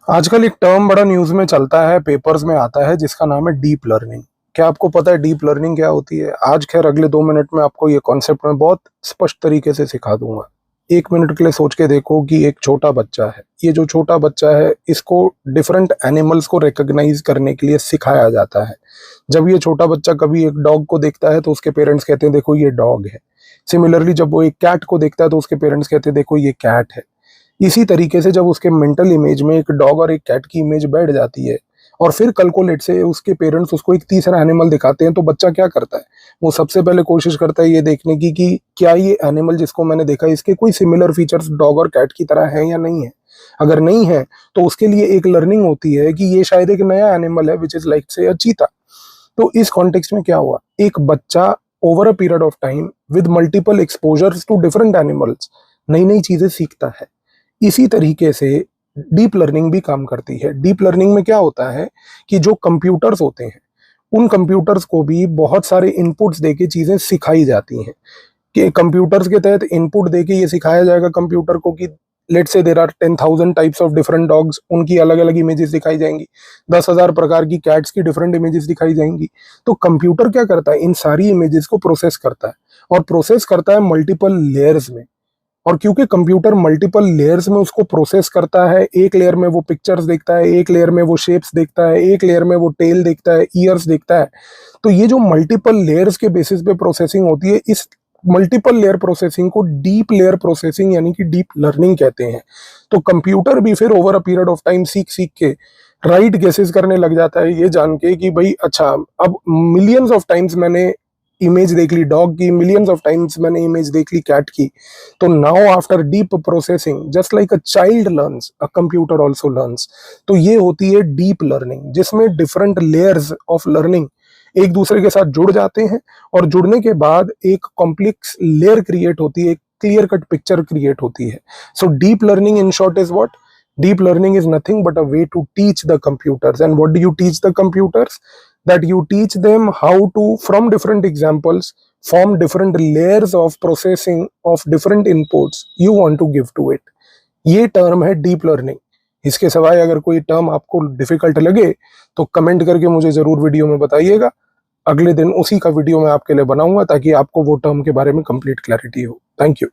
आजकल एक टर्म बड़ा न्यूज में चलता है, पेपर्स में आता है, जिसका नाम है डीप लर्निंग। क्या आपको पता है डीप लर्निंग क्या होती है? आज खैर अगले 2 मिनट में आपको ये कॉन्सेप्ट मैं बहुत स्पष्ट तरीके से सिखा दूंगा। 1 मिनट के लिए सोच के देखो कि एक छोटा बच्चा है। ये जो छोटा बच्चा है, इसको डिफरेंट एनिमल्स को रिकॉग्नाइज करने के लिए सिखाया जाता है। जब ये छोटा बच्चा कभी एक डॉग को देखता है तो उसके पेरेंट्स कहते हैं देखो ये डॉग है। सिमिलरली जब वो एक कैट को देखता है तो उसके पेरेंट्स कहते हैं देखो ये कैट है। इसी तरीके से जब उसके मेंटल इमेज में एक डॉग और एक कैट की इमेज बैठ जाती है और फिर कल को लेट से उसके पेरेंट्स उसको एक तीसरा एनिमल दिखाते हैं, तो बच्चा क्या करता है? वो सबसे पहले कोशिश करता है ये देखने की कि क्या ये एनिमल जिसको मैंने देखा इसके कोई सिमिलर फीचर्स डॉग और कैट की तरह है या नहीं है। अगर नहीं है तो उसके लिए एक लर्निंग होती है कि ये शायद एक नया एनिमल है विच इज लाइक से अ चीता। तो इस कॉन्टेक्स्ट में क्या हुआ, एक बच्चा over a period of time with multiple exposures to different animals नई नई चीजें सीखता है। इसी तरीके से डीप लर्निंग भी काम करती है। डीप लर्निंग में क्या होता है कि जो कंप्यूटर्स होते हैं, उन कंप्यूटर्स को भी बहुत सारे इनपुट्स देके चीजें सिखाई जाती हैं। कि कंप्यूटर्स के तहत इनपुट देके ये सिखाया जाएगा कंप्यूटर को कि let's say there are 10,000 types of different dogs, उनकी अलग अलग इमेजेस दिखाई जाएंगी। 10,000 प्रकार की कैट्स की डिफरेंट इमेजेस दिखाई जाएंगी। तो कंप्यूटर क्या करता है, इन सारी इमेजेस को प्रोसेस करता है, और प्रोसेस करता है मल्टीपल लेयर्स में। और क्योंकि कंप्यूटर मल्टीपल लेयर्स में उसको प्रोसेस करता है, एक लेयर में वो पिक्चर्स देखता है, एक लेयर में वो शेप्स देखता है, एक लेयर में वो टेल देखता है, ईयर्स देखता है। तो ये जो मल्टीपल लेयर्स के बेसिस पे प्रोसेसिंग होती है, इस मल्टीपल लेयर प्रोसेसिंग को डीप लेयर प्रोसेसिंग यानी कि डीप लर्निंग कहते हैं। तो कंप्यूटर भी फिर over a period of time सीख सीख के राइट गेसेस करने लग जाता है, ये जान के कि भाई अच्छा, अब मिलियंस ऑफ टाइम्स मैंने इमेज देख ली डॉग की, मिलियंस ऑफ टाइम्स मैंने इमेज देख ली कैट की। तो now after deep processing, just like a child learns, a computer also learns. तो ये होती है डीप लर्निंग, जिसमें डिफरेंट लेयर्स ऑफ लर्निंग एक दूसरे के साथ जुड़ जाते हैं, और जुड़ने के बाद एक कॉम्प्लेक्स लेयर क्रिएट होती है, एक क्लियर कट पिक्चर क्रिएट होती है। So deep learning in short is what? Deep learning is nothing but a way to teach the computers. And what do you teach the computers? That you teach them how to, from different examples, form different layers of processing of different inputs you want to give to it. ये term है deep learning. इसके सिवाय अगर कोई term आपको difficult लगे तो comment करके मुझे जरूर वीडियो में बताइएगा। अगले दिन उसी का वीडियो मैं आपके लिए बनाऊंगा ताकि आपको वो टर्म के बारे में कंप्लीट क्लैरिटी हो। Thank you.